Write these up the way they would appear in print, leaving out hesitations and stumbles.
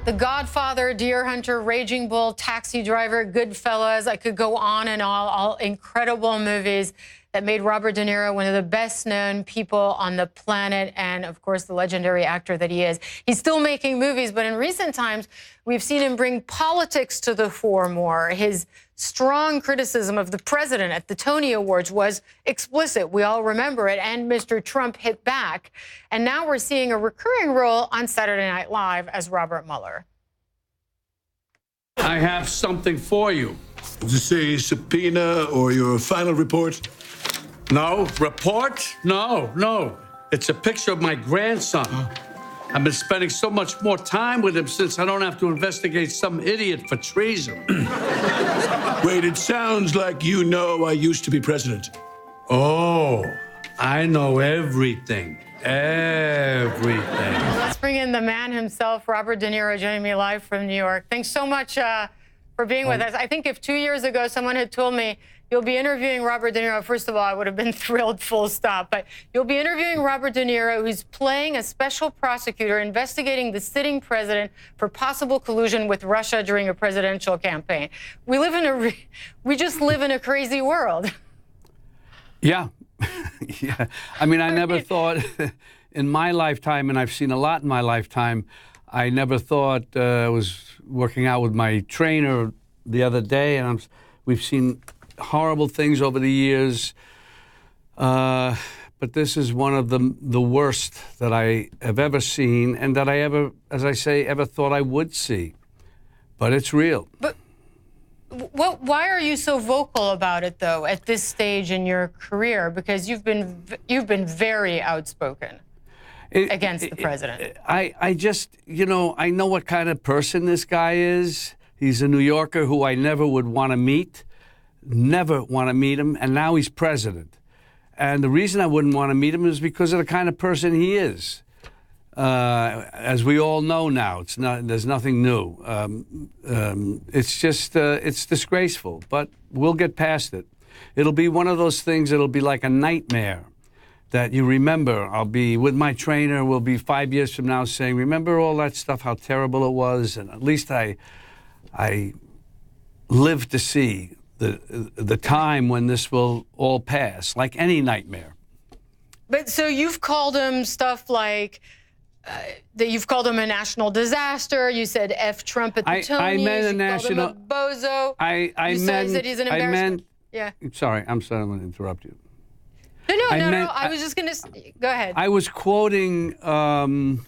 The Godfather, Deer Hunter, Raging Bull, Taxi Driver, Goodfellas. I could go on and on. All incredible movies that made Robert De Niro one of the best-known people on the planet and, of course, the legendary actor that he is. He's still making movies, but in recent times, we've seen him bring politics to the fore more. His strong criticism of the president at the Tony Awards was explicit. We all remember it, and Mr. Trump hit back. And now we're seeing a recurring role on Saturday Night Live as Robert Mueller. I have something for you. Does it say subpoena or your final report? No. Report? No. It's a picture of my grandson. I've been spending so much more time with him since I don't have to investigate some idiot for treason. Wait, it sounds like you know I used to be president. Oh, I know everything. Everything. Let's bring in the man himself, Robert De Niro, joining me live from New York. Thanks so much for being with us. I think if 2 years ago someone had told me you'll be interviewing Robert De Niro, first of all, I would have been thrilled, full stop. But you'll be interviewing Robert De Niro, who's playing a special prosecutor investigating the sitting president for possible collusion with Russia during a presidential campaign. We just live in a crazy world. Yeah. Yeah. I mean, I never thought in my lifetime, and I've seen a lot in my lifetime, I never thought I was working out with my trainer the other day, and we've seen horrible things over the years, but this is one of the worst that I have ever seen, and that I ever, as I say, ever thought I would see. But it's real. But why are you so vocal about it, though, at this stage in your career? Because you've been very outspoken against the president. I just, I know what kind of person this guy is. He's a New Yorker who I never would want to meet. Never want to meet him, and now he's president. And the reason I wouldn't want to meet him is because of the kind of person he is. As we all know now, there's nothing new. It's just, it's disgraceful, but we'll get past it. It'll be one of those things that'll be like a nightmare that you remember. I'll be with my trainer, we'll be 5 years from now saying, remember all that stuff, how terrible it was? And at least I lived to see the time when this will all pass, like any nightmare. But so you've called him stuff like that. You've called him a national disaster. You said F Trump at the Tonys. I meant a national. Called him a bozo. You said he's an embarrassment. Yeah. Sorry, I'm going to interrupt you. No. I was just going to go ahead. I was quoting someone.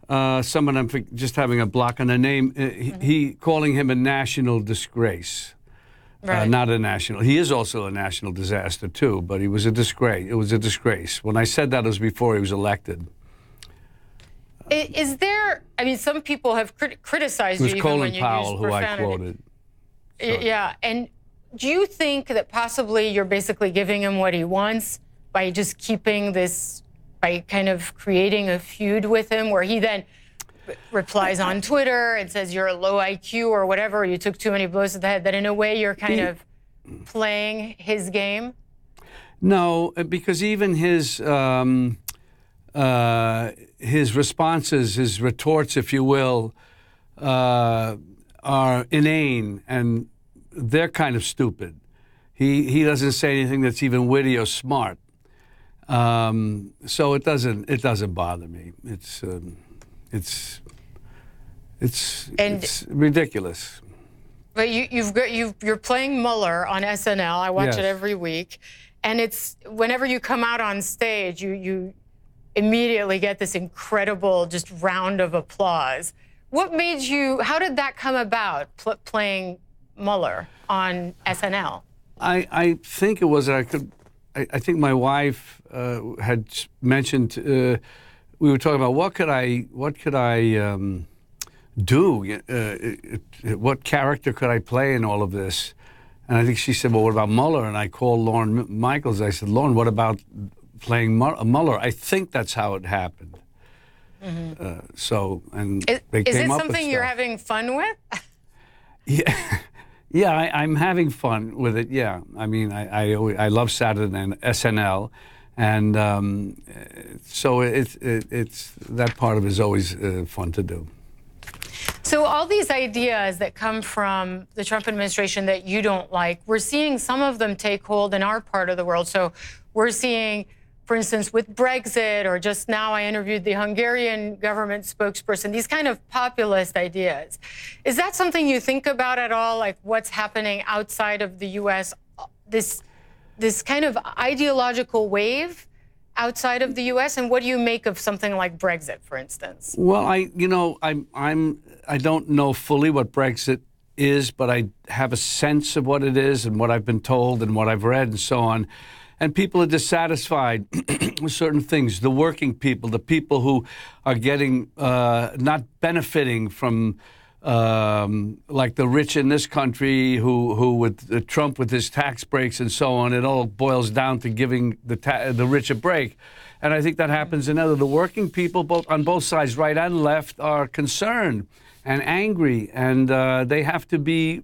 I'm just having a block on the name. He calling him a national disgrace. Right. Not a national. He is also a national disaster too, but he was a disgrace. It was a disgrace. When I said that, it was before he was elected. Is there? I mean, some people have criticized you even when you use profanity. It was Colin Powell who I quoted. Sorry. Yeah, and do you think that possibly you're basically giving him what he wants by just keeping this, by kind of creating a feud with him, where he then replies on Twitter and says you're a low IQ or whatever, or you took too many blows to the head, that in a way you're kind of playing his game? No, because even his responses, his retorts, if you will, are inane, and they're kind of stupid. He doesn't say anything that's even witty or smart. So it doesn't bother me. It's ridiculous. But you're playing Mueller on SNL. I watch it every week, and it's whenever you come out on stage, you immediately get this incredible just round of applause. What made you? How did that come about? Playing Mueller on SNL. I think it was I think my wife had mentioned. We were talking about what could I do? What character could I play in all of this? And I think she said, well, what about Mueller? And I called Lauren Michaels. I said, Lauren, what about playing Mueller? I think that's how it happened. Mm-hmm. They came up with something you're having fun with? Yeah, I'm having fun with it. Yeah, I mean, I love Saturday and SNL, and so it's that part of it is always fun to do. So all these ideas that come from the Trump administration that you don't like, we're seeing some of them take hold in our part of the world. So we're seeing, for instance, with Brexit, or just now I interviewed the Hungarian government spokesperson, these kind of populist ideas. Is that something you think about at all, like what's happening outside of the U.S., this kind of ideological wave outside of the U.S., and what do you make of something like Brexit, for instance? Well, I don't know fully what Brexit is, but I have a sense of what it is and what I've been told and what I've read and so on. And people are dissatisfied with certain things. The working people, the people who are getting, not benefiting from, like the rich in this country, who with Trump with his tax breaks and so on, it all boils down to giving the rich a break. And I think that happens in the working people, on both sides, right and left, are concerned and angry, and they have to be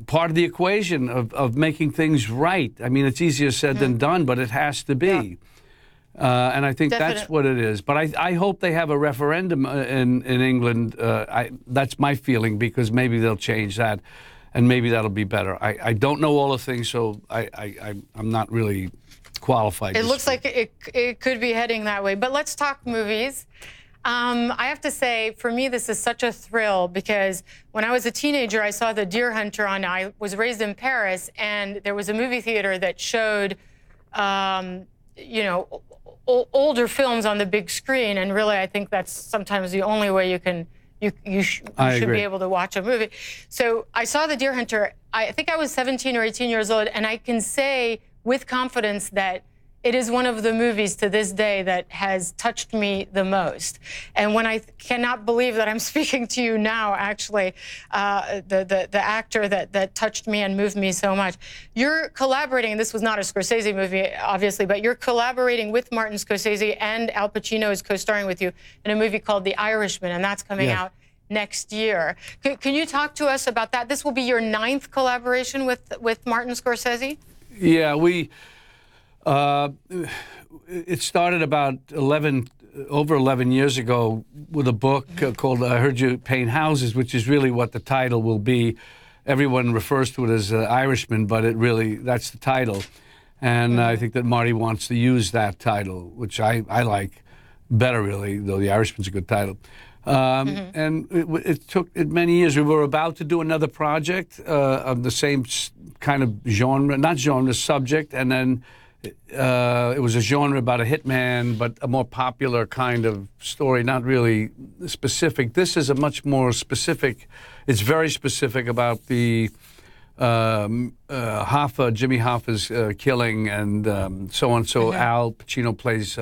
part of the equation of making things right. I mean, it's easier said than done, but it has to be. Yeah. And I think that's what it is. But I hope they have a referendum in England. That's my feeling, because maybe they'll change that, and maybe that'll be better. I don't know all the things, so I'm not really qualified. It looks like it could be heading that way. But let's talk movies. I have to say, for me, this is such a thrill, because when I was a teenager, I saw The Deer Hunter on. I was raised in Paris, and there was a movie theater that showed, you know, older films on the big screen. And really, I think that's sometimes the only way you should be able to watch a movie. So I saw The Deer Hunter. I think I was 17 or 18 years old, and I can say with confidence that it is one of the movies to this day that has touched me the most. And when I cannot believe that I'm speaking to you now, actually, the actor that touched me and moved me so much, you're collaborating, and this was not a Scorsese movie, obviously, but you're collaborating with Martin Scorsese, and Al Pacino is co-starring with you in a movie called The Irishman, and that's coming out next year. Can you talk to us about that? This will be your 9th collaboration with Martin Scorsese? Yeah, it started about over 11 years ago with a book called I Heard You Paint Houses, which is really what the title will be. Everyone refers to it as Irishman, but that's the title. And I think that Marty wants to use that title, which I like better, really, though The Irishman's a good title. And it took many years. We were about to do another project of the same kind of subject, and then it was a genre about a hitman, but a more popular kind of story, not really specific. This is a much more specific. It's very specific about the Jimmy Hoffa's killing and so on. So Al Pacino plays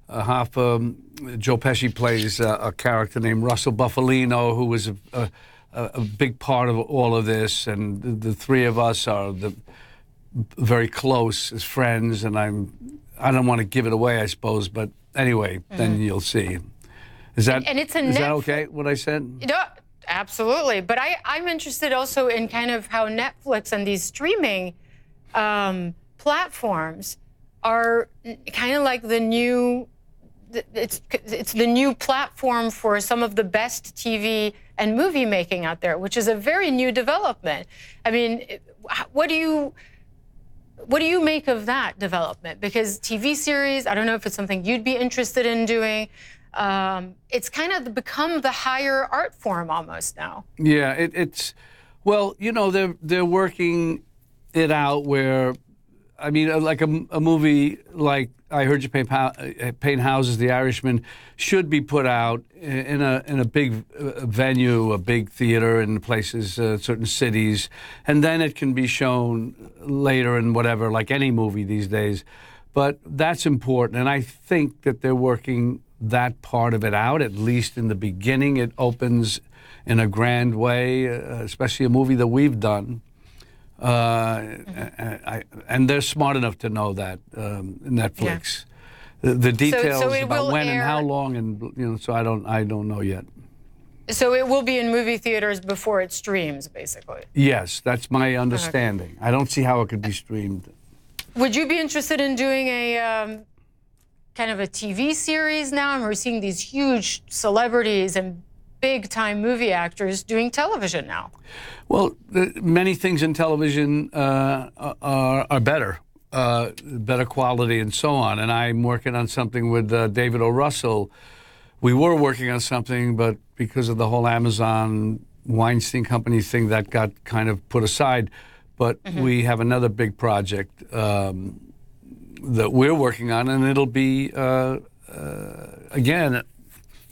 Hoffa. Joe Pesci plays a character named Russell Buffalino, who was a big part of all of this, and the three of us are very close as friends, and I don't want to give it away, I suppose, but anyway, then you'll see. Is that okay, what I said? No, absolutely. But I'm interested also in kind of how Netflix and these streaming platforms are kind of like the new, it's the new platform for some of the best TV and movie making out there, which is a very new development. I mean, what do you make of that development? Because TV series, I don't know if it's something you'd be interested in doing. It's kind of become the higher art form almost now. Yeah, well, you know, they're working it out where, I mean, like a movie like I Heard You Paint Houses, The Irishman, should be put out in a big venue, a big theater in places, certain cities, and then it can be shown later and whatever, like any movie these days. But that's important, and I think that they're working that part of it out, at least in the beginning. It opens in a grand way, especially a movie that we've done. And they're smart enough to know that, Netflix. Yeah. The details about when and how long, and so I don't know yet. So it will be in movie theaters before it streams, basically. Yes, that's my understanding. I don't see how it could be streamed. Would you be interested in doing kind of a TV series now, and we're seeing these huge celebrities and big-time movie actors doing television now. Well, many things in television are better, better quality and so on. And I'm working on something with David O. Russell. We were working on something, but because of the whole Amazon Weinstein Company thing, that got kind of put aside. But we have another big project that we're working on, and it'll be, again,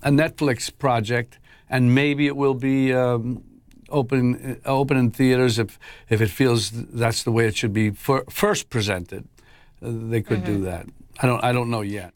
a Netflix project. And maybe it will be open in theaters if it feels that's the way it should be first presented. They could do that. I don't know yet.